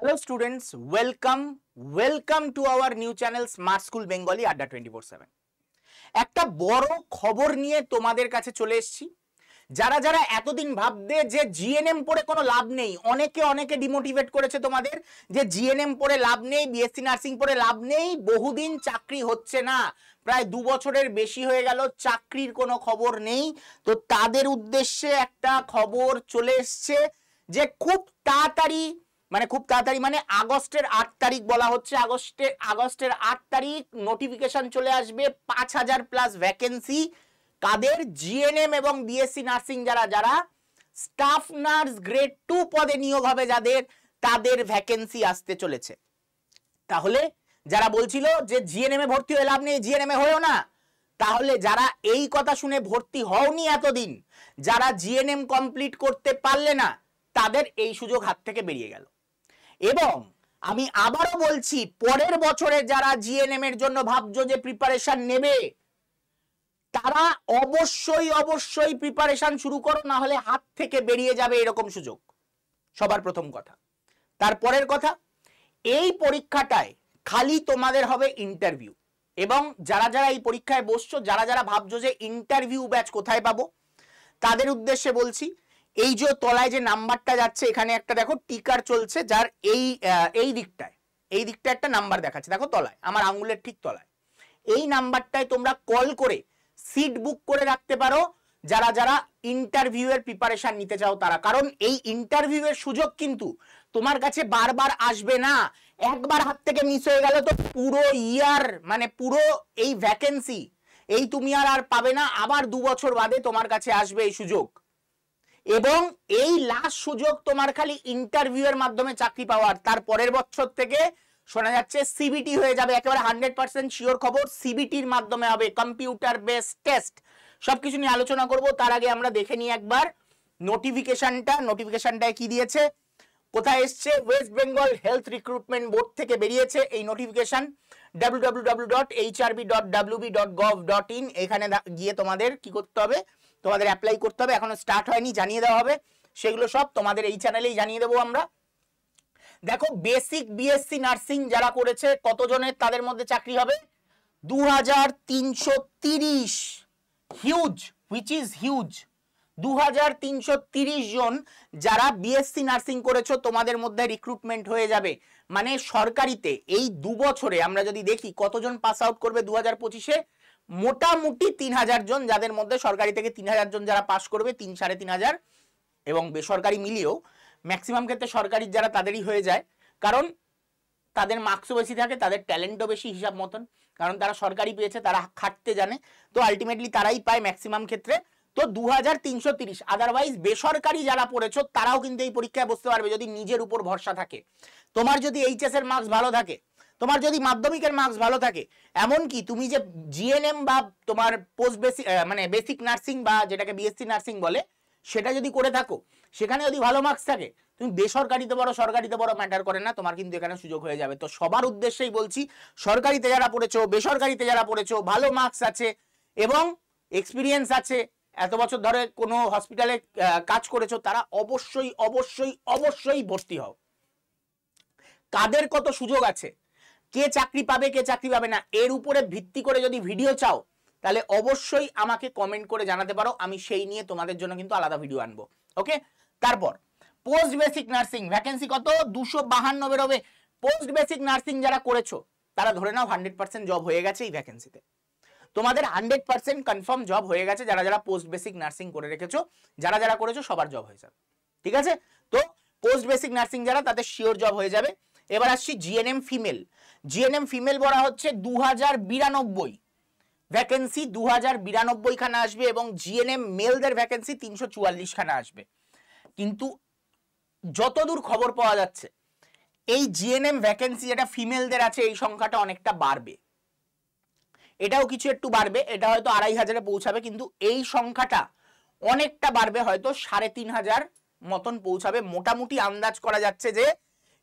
Hello students, welcome to our new channel Smart School Bengali Adda 24/7। একটা বড় খবর নিয়ে তোমাদের কাছে চলে এসেছি। যারা যারা এতদিন ভাবতে যে জিএনএম পড়ে কোনো লাভ নেই, অনেকে ডিমোটিভেট করেছে তোমাদের যে জিএনএম পড়ে লাভ নেই, বিএসসি নার্সিং পড়ে লাভ নেই, বহুদিন চাকরি হচ্ছে না, প্রায় 2 বছরের বেশি হয়ে গেল, চাকরির কোনো খবর নেই। তো তাদের উদ্দেশ্যে একটা খবর চলে এসছে যে খুব তাড়াতাড়ি মানে আগস্টের 8 তারিখ বলা হচ্ছে, আগস্টের 8 তারিখ নোটিফিকেশন চলে আসবে 5000+ ভ্যাকেন্সি। কাদের? জিএনএম এবং বিএসসি নার্সিং যারা স্টাফ নার্স গ্রেড 2 পদে নিয়োগ হবে যাদের, তাদের ভ্যাকেন্সি আসতে চলেছে। তাহলে যারা বলছিল যে জিএনএম এ ভর্তি হয়ে লাভ নেই, জিএনএম এ হয়েও না, তাহলে যারা এই কথা শুনে ভর্তি হওনি এতদিন, যারা জিএনএম কমপ্লিট করতে পারলে না, তাদের এই সুযোগ হাত থেকে বেরিয়ে গেল। এবং আমি আবারও বলছি, পরের বছরে যারা জিএনএম এর জন্য ভাবছো যে প্রিপারেশন নেবে, তারা অবশ্যই প্রিপারেশন শুরু করো, না হলে হাত থেকে বেরিয়ে যাবে এরকম সুযোগ। সবার প্রথম কথা। তারপরের কথা, এই পরীক্ষাটায় খালি তোমাদের হবে ইন্টারভিউ। এবং যারা যারা এই পরীক্ষায় বসছো, যারা যারা ভাবছো যে ইন্টারভিউ ব্যাচ কোথায় পাবো, তাদের উদ্দেশ্যে বলছি, এই যে তলায় যে নাম্বারটা যাচ্ছে, এখানে একটা দেখো টিকার চলছে, যার এই দিকটায় একটা নাম্বার দেখাচ্ছে, দেখো তলায়, আমার আঙুলের ঠিক তলায়, এই নাম্বারটায় তোমরা কল করে সিট বুক করে রাখতে পারো যারা যারা ইন্টারভিউ এর প্রিপারেশন নিতে চাও তারা। কারণ এই ইন্টারভিউ এর সুযোগ কিন্তু তোমার কাছে বারবার আসবে না। একবার হাত থেকে মিস হয়ে গেল তো পুরো ইয়ার, মানে পুরো এই ভ্যাকেন্সি এই তুমি আর পাবে না। আবার 2 বছর বাদে তোমার কাছে আসবে এই সুযোগ। এবং এই লাস্ট সুযোগ তোমার খালি ইন্টারভিউ এর মাধ্যমে চাকরি পাওয়ার। তার পরের বছর থেকে শোনা যাচ্ছে সিবিটি হয়ে যাবে, একেবারে 100% শিওর খবর, সিবিটির মাধ্যমে হবে, কম্পিউটার বেসড টেস্ট। সবকিছু নিয়ে আলোচনা করব। তার আগে আমরা দেখে নিই একবার নোটিফিকেশনটায় কি দিয়েছে, কোথায় এসছে। West Bengal health recruitment board থেকে বেরিয়েছে এই নোটিফিকেশন, www.hrb.wb.gov.in। এখানে গিয়ে তোমাদের কি করতে হবে, তোমাদের অ্যাপ্লাই করতে হবে। এখনো স্টার্ট হয়নি, জানিয়ে দেওয়া হবে। সেগুলো সব তোমাদের এই চ্যানেলেই জানিয়ে দেবো আমরা। দেখো, বেসিক বিএসসি নার্সিং যারা করেছে কতজনের তাদের মধ্যে চাকরি হবে? 2330। Huge, which is huge. 2330 জন যারা বিএসসি নার্সিং করেছো তোমাদের মধ্যে রিক্রুটমেন্ট হয়ে যাবে। মানে সরকারিতে এই 2 বছরে আমরা যদি দেখি কতজন পাস আউট করবে 2025-এ, মোটামুটি 3000 জন, যাদের মধ্যে সরকারি থেকে 3000 জন যারা পাস করবে, 3-3500, এবং বেসরকারি মিলিয়েও ম্যাক্সিমাম ক্ষেত্রে সরকারি যারা তাদেরই হয়ে যায়, কারণ তাদের মার্কসও বেশি থাকে, তাদের ট্যালেন্টও বেশি হিসাব মতন, কারণ তারা সরকারি পেয়েছে, তারা খাটতে জানে, তো আলটিমেটলি তারাই পায় ম্যাক্সিমাম ক্ষেত্রে। তো 2330। আদারওয়াইজ বেসরকারি যারা পড়েছো তারাও কিন্তু এই পরীক্ষায় বসতে পারবে যদি নিজের উপর ভরসা থাকে। তোমার যদি এইচএস এর মার্কস ভালো থাকে, তোমার যদি মাধ্যমিকের মার্কস ভালো থাকে, এমনকি তুমি যে জিএনএম বা তোমার পোস্ট বেসিক মানে বেসিক নার্সিং বা যেটাকে বিএসসি নার্সিং বলে, সেটা যদি করে থাকো, সেখানে যদি ভালো মার্কস থাকে, তুমি বেসরকারিতে বড় সরকারিতে বড় ম্যাটার করে না, তোমার কিন্তু এখানে সুযোগ হয়ে যাবে। তো সবার উদ্দেশ্যেই বলছি, সরকারিতে যারা পড়েছো, বেসরকারিতে যারা পড়েছো, ভালো মার্কস আছে এবং এক্সপিরিয়েন্স আছে, এত বছর ধরে কোনো হসপিটালে কাজ করেছো, তারা অবশ্যই ভর্তি হও। কাদের কত সুযোগ আছে, কে চাকরি পাবে কে চাকরি পাবে না, এর উপরে ভিত্তি করে যদি ভিডিও চাও, তাহলে অবশ্যই আমাকে কমেন্ট করে জানাতে পারো, আমি সেই নিয়ে তোমাদের জন্য কিন্তু আলাদা ভিডিও আনবো। ওকে, তারপর পোস্ট বেসিক নার্সিং ভ্যাকেন্সি কত? 252 বেরোবে। পোস্ট বেসিক নার্সিং যারা করেছো তারা ধরে নাও 100% জব হয়ে গেছে এই ভ্যাকেন্সিতে। তোমাদের 100% কনফার্ম জব হয়ে গেছে যারা যারা পোস্ট বেসিক নার্সিং করে রেখেছো, যারা যারা করেছো সবার জব হয়ে যাবে। ঠিক আছে, তো পোস্ট বেসিক নার্সিং যারা, তাদের শিওর জব হয়ে যাবে। এবার আসছি জিএনএম ফিমেল। জিএনএম ফিমেল বলা হচ্ছে 2092 ভ্যাকেন্সি, 2092 খানা আসবে, এবং জিএনএম মেলদের ভ্যাকেন্সি 344 খানা আসবে। কিন্তু যতদূর খবর পাওয়া যাচ্ছে, এই জিএনএম ভ্যাকেন্সি যেটা ফিমেলদের আছে, এই সংখ্যাটা অনেকটা বাড়বে। এটাও কিছু একটু বাড়বে, এটা হয়তো 2500-এ পৌঁছাবে, কিন্তু এই সংখ্যাটা অনেকটা বাড়বে, হয়তো 3500 মতন পৌঁছাবে। মোটামুটি আন্দাজ করা যাচ্ছে যে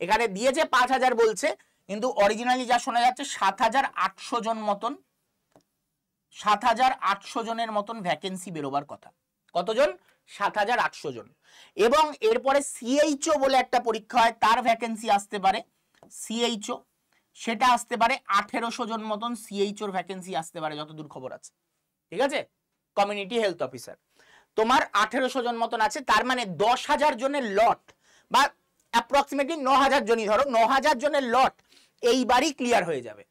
এখানে দিয়েছে 5000 বলছে, কিন্তু অরিজিনালি যা শোনা যাচ্ছে 7800 জন মতন, 7800 জনের মতন ভ্যাকেন্সি বেরোবার কথা। কতজন? 7,800 জন। এবং এরপরে সিএইচও বলে একটা পরীক্ষা হয়, তার ভ্যাকেন্সি আসতে পারে সিএইচও, সেটা আসতে পারে 1800 জন মতন সিএইচওর ভ্যাকেন্সি আসতে পারে যতদূর খবর আছে। ঠিক আছে, কমিউনিটি হেলথ অফিসার তোমার 1800 জন মতন আছে, তার মানে 10,000 জনের লট বা অ্যাপ্রক্সিমেটলি 9,000 জনই ধরো, 9,000 জনের লট এইবারই ক্লিয়ার হয়ে যাবে।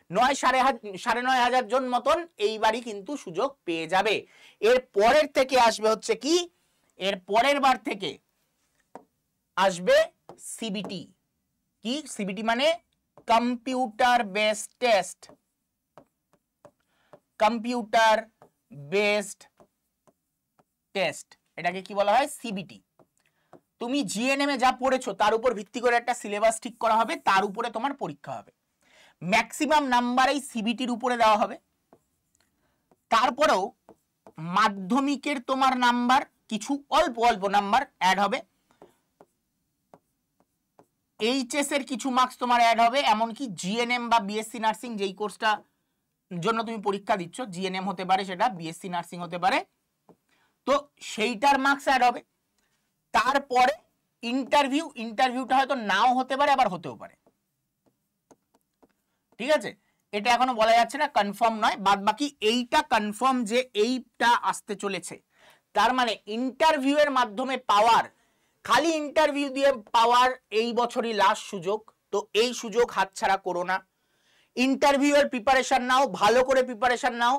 9,500 জন মতন এইবারই কিন্তু সুযোগ পেয়ে যাবে। এর পরের থেকে আসবে হচ্ছে কি, এর পরের বার থেকে আসবে সিবিটি। কি সিবিটি মানে computer based test, computer based test, এটাকে কি বলা হয় সিবিটি। তুমি জিএনএম এ যা পড়েছো তার উপর ভিত্তি করে একটা সিলেবাস ঠিক করা হবে, তার উপরে তোমার পরীক্ষা হবে। ম্যাক্সিমাম নাম্বার এই সিবিটির উপরে দেওয়া হবে। তারপরেও মাধ্যমিকের তোমার নাম্বার কিছু অল্প অল্প নাম্বার অ্যাড হবে, এইচএস এর কিছু মার্কস তোমার অ্যাড হবে, এমনকি জিএনএম বা বিএসসি নার্সিং যেই কোর্সটা জন্য তুমি পরীক্ষা দিচ্ছ, জিএনএম হতে পারে, সেটা বিএসসি নার্সিং হতে পারে, তো সেইটার মার্কস অ্যাড হবে। তারপরে ইন্টারভিউটা হয়তো নাও হতে পারে, আবার হতেও পারে। ঠিক আছে, এটা এখনো বলা যাচ্ছে না, কনফার্ম নয়। বাদ বাকি এইটা কনফার্ম যে এইটা আসতে চলেছে। তার মানে ইন্টারভিউ এর মাধ্যমে পাওয়ার, খালি ইন্টারভিউ দিয়ে পাওয়ার এই বছরই লাস্ট সুযোগ, তো এই সুযোগ হাতছাড়া করো না। ইন্টারভিউ এর প্রিপারেশন নাও, ভালো করে প্রিপারেশন নাও।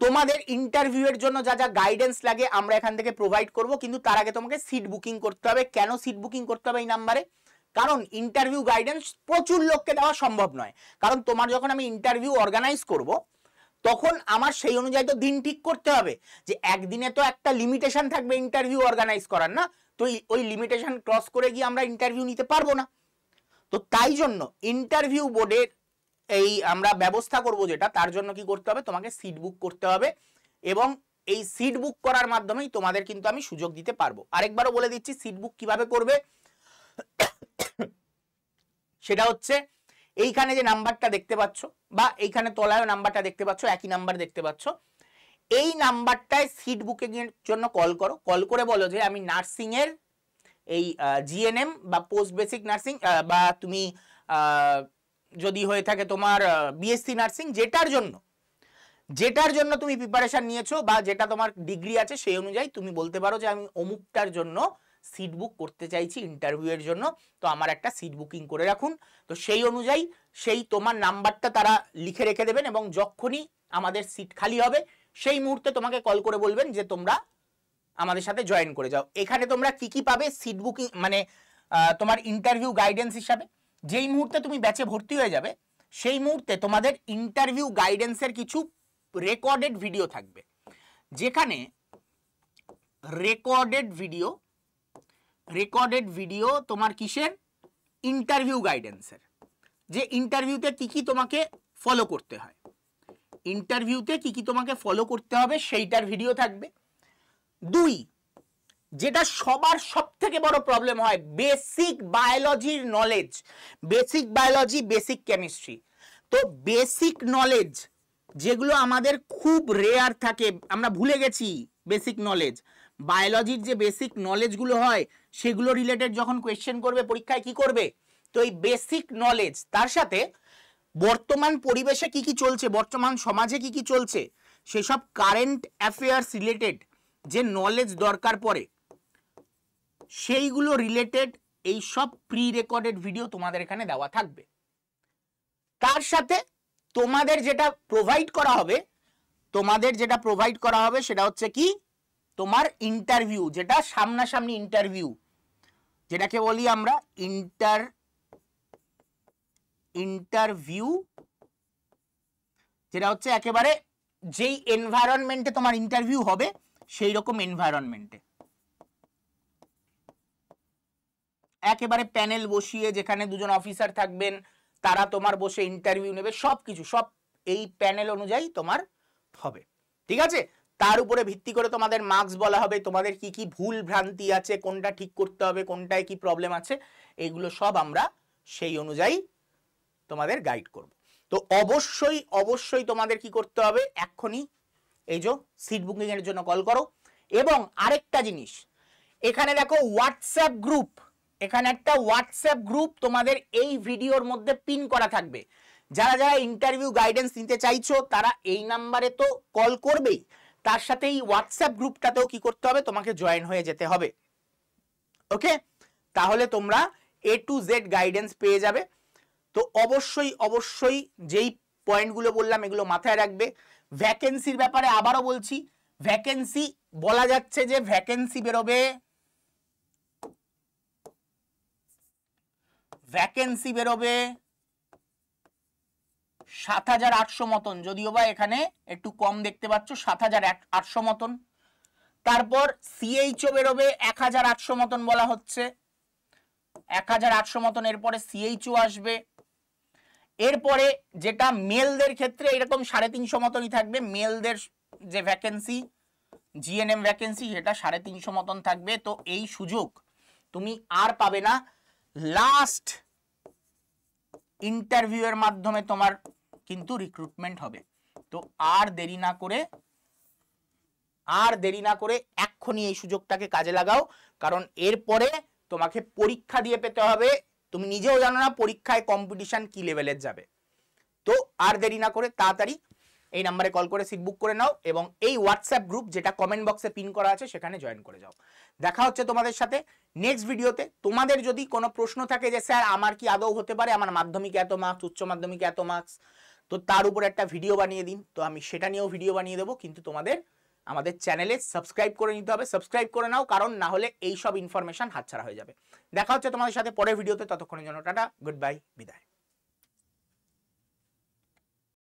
তোমাদের ইন্টারভিউ এর জন্য যা যা গাইডেন্স লাগে আমরা এখান থেকে প্রোভাইড করব, কিন্তু তার আগে তোমাকে সিট বুকিং করতে হবে। কেন সিট বুকিং করতে হবে এই নাম্বারে? কারণ ইন্টারভিউ গাইডেন্স প্রচুর লোককে দেওয়া সম্ভব নয়। কারণ তোমার যখন আমি ইন্টারভিউ অর্গানাইজ করব, তখন আমার সেই অনুযায়ী তো দিন ঠিক করতে হবে, যে একদিনে তো একটা লিমিটেশন থাকবে ইন্টারভিউ অর্গানাইজ করার, না? তো ওই লিমিটেশন ক্রস করে গিয়ে আমরা ইন্টারভিউ নিতে পারবো না। তো তাই জন্য ইন্টারভিউ বোর্ডের এই আমরা ব্যবস্থা করব যেটা, তার জন্য কি করতে হবে, তোমাকে সিট বুক করতে হবে। এবং এই সিট বুক করার মাধ্যমেই তোমাদের কিন্তু আমি সুযোগ দিতে পারবো। আরেকবারও বলে দিচ্ছি সিট বুক কিভাবে করবে। সেটা হচ্ছে এইখানে যে নাম্বারটা দেখতে পাচ্ছ, বা এইখানে তলায় নাম্বারটা দেখতে পাচ্ছ, একই নাম্বার দেখতে পাচ্ছ, এই নাম্বারটায় সিট বুকিং এর জন্য কল করো। কল করে বলো যে আমি নার্সিং এর এই জিএনএম বা পোস্ট বেসিক নার্সিং, বা তুমি যদি হয়ে থাকে তোমার বিএসসি নার্সিং, যেটার জন্য তুমি প্রিপারেশন নিয়েছো বা যেটা তোমার ডিগ্রি আছে, সেই অনুযায়ী তুমি বলতে পারো যে আমি অমুকটার জন্য সিট বুক করতে চাইছি ইন্টারভিউ এর জন্য, তো আমার একটা সিট বুকিং করে রাখুন। তো সেই অনুযায়ী সেই তোমার নাম্বারটা তারা লিখে রেখে দেবেন, এবং যখনই আমাদের সিট খালি হবে সেই মুহূর্তে তোমাকে কল করে বলবেন যে তোমরা আমাদের সাথে জয়েন করে যাও। এখানে তোমরা কি কি পাবে সিট বুকিং মানে তোমার ইন্টারভিউ গাইডেন্স হিসাবে, যেই মুহূর্তে তুমি ব্যাচে ভর্তি হয়ে যাবে সেই মুহূর্তে তোমাদের ইন্টারভিউ গাইডেন্সের কিছু রেকর্ডেড ভিডিও থাকবে, যেখানে রেকর্ডেড ভিডিও তোমার কিসের, ইন্টারভিউ গাইডেন্সের, যে ইন্টারভিউতে কি কি তোমাকে ফলো করতে হয়, ইন্টারভিউতে কি কি তোমাকে ফলো করতে হবে সেইটার ভিডিও থাকবে। 2, যেটা সবার সব থেকে বড় প্রবলেম হয়, বেসিক বায়োলজির knowledge, basic biology, basic chemistry. তো বেসিক নলেজ যেগুলো আমাদের খুব রেয়ার থাকে, আমরা ভুলে গেছি বেসিক নলেজ, বায়োলজির যে বেসিক নলেজগুলো হয় সেগুলো রিলেটেড যখন কোয়েশ্চেন করবে পরীক্ষায় কি করবে, তো এই বেসিক নলেজ, তার সাথে বর্তমান পরিবেশে কি কি চলছে, বর্তমান সমাজে কি কি চলছে, সেসব কারেন্ট অ্যাফেয়ার্স রিলেটেড যে নলেজ দরকার পড়ে, সেইগুলো রিলেটেড এই সব প্রি রেকর্ডেড ভিডিও তোমাদের এখানে দেওয়া থাকবে। তার সাথে তোমাদের যেটা প্রোভাইড করা হবে সেটা হচ্ছে কি, তোমার ইন্টারভিউ, যেটা সামনাসামনি ইন্টারভিউ, যেটাকে বলি আমরা ইন্টারভিউ, যেটা হচ্ছে একেবারে যেই এনভায়রনমেন্টে তোমার ইন্টারভিউ হবে সেই রকম এনভায়রনমেন্টে, একেবারে প্যানেল বসিয়ে, যেখানে দুজন অফিসার থাকবেন, তারা তোমার বসে ইন্টারভিউ নেবে, সবকিছু সব এই প্যানেল অনুযায়ী তোমার হবে। ঠিক আছে, তার উপরে ভিত্তি করে তোমাদের মার্কস বলা হবে, তোমাদের কি কি ভুল ভ্রান্তি আছে, কোনটা ঠিক করতে হবে, কোনটায় কি প্রবলেম আছে, এগুলো সব আমরা সেই অনুযায়ী তোমাদের গাইড করব। তো অবশ্যই তোমাদের কি করতে হবে, এক্ষুনি এই যে সিট বুকিং এর জন্য কল করো, এবং আরেকটা জিনিস, এখানে দেখো হোয়াটসঅ্যাপ গ্রুপ, এখানে একটা হোয়াটসঅ্যাপ গ্রুপ তোমাদের এই ভিডিওর মধ্যে পিন করা থাকবে। যারা যারা ইন্টারভিউ গাইডেন্স নিতে চাইছো তারা এই নাম্বারে তো কল করবেই, তার সাথে এই হোয়াটসঅ্যাপ গ্রুপটাতেও কি করতে হবে, তোমাকে জয়েন হয়ে যেতে হবে। ওকে, তাহলে তোমরা A to Z গাইডেন্স পেয়ে যাবে। তো অবশ্যই অবশ্যই যেই পয়েন্টগুলো বললাম এগুলো মাথায় রাখবে। ভ্যাকেন্সির ব্যাপারে আবারও বলছি, ভ্যাকেন্সি বলা যাচ্ছে যে ভ্যাকেন্সি বেরোবে, ভ্যাকেন্সি বেরোবে ৭,৮০০ মতন, যদিও বা এখানে একটু কম দেখতে পাচ্ছ ৭,৮০০ মতন। তারপর সিএইচও বেরোবে ১,৮০০ মতন বলা হচ্ছে, ১,৮০০ মতন। এরপরে সিএইচও আসবে। এরপরে যেটা মেলদের ক্ষেত্রে এরকম ৩৫০ মতনই থাকবে, মেলদের যে ভ্যাকেন্সি জিএনএম ভ্যাকেন্সি সেটা ৩৫০ মতন থাকবে। তো এই সুযোগ তুমি আর পাবে না, লাস্ট ইন্টারভিউয়ের মাধ্যমে তোমার কিন্তু রিক্রুটমেন্ট হবে। তো আর দেরি না করে এক্ষুনি এই সুযোগটাকে কাজে লাগাও, কারণ এরপরে তোমাকে পরীক্ষা দিয়ে পেতে হবে। তুমি নিজেও জানো না পরীক্ষায় কম্পিটিশন কি লেভেলের যাবে। তো আর দেরি না করে তাড়াতাড়ি এই নাম্বারে কল করে সিট বুক করে নাও এবং এই হোয়াটসঅ্যাপ গ্রুপ যেটা কমেন্ট বক্সে পিন করা আছে সেখানে জয়েন করে যাও। দেখা হচ্ছে তোমাদের সাথে নেক্সট ভিডিওতে। তোমাদের যদি কোনো প্রশ্ন থাকে যে স্যার আমার কি আদৌ হতে পারে, আমার মাধ্যমিকে এত মার্কস, উচ্চ মাধ্যমিকে এত মার্কস, তো তার উপর একটা ভিডিও বানিয়ে দিন, তো আমি সেটা নিয়েও ভিডিও বানিয়ে দেবো। কিন্তু তোমাদের আমাদের চ্যানেলে সাবস্ক্রাইব করে নিতে হবে, সাবস্ক্রাইব করে নাও, কারণ না হলে এই সব ইনফরমেশন হাতছাড়া হয়ে যাবে। দেখা হচ্ছে তোমাদের সাথে পরের ভিডিওতে, ততক্ষণের জন্য টাটা, গুড বাই, বিদায়।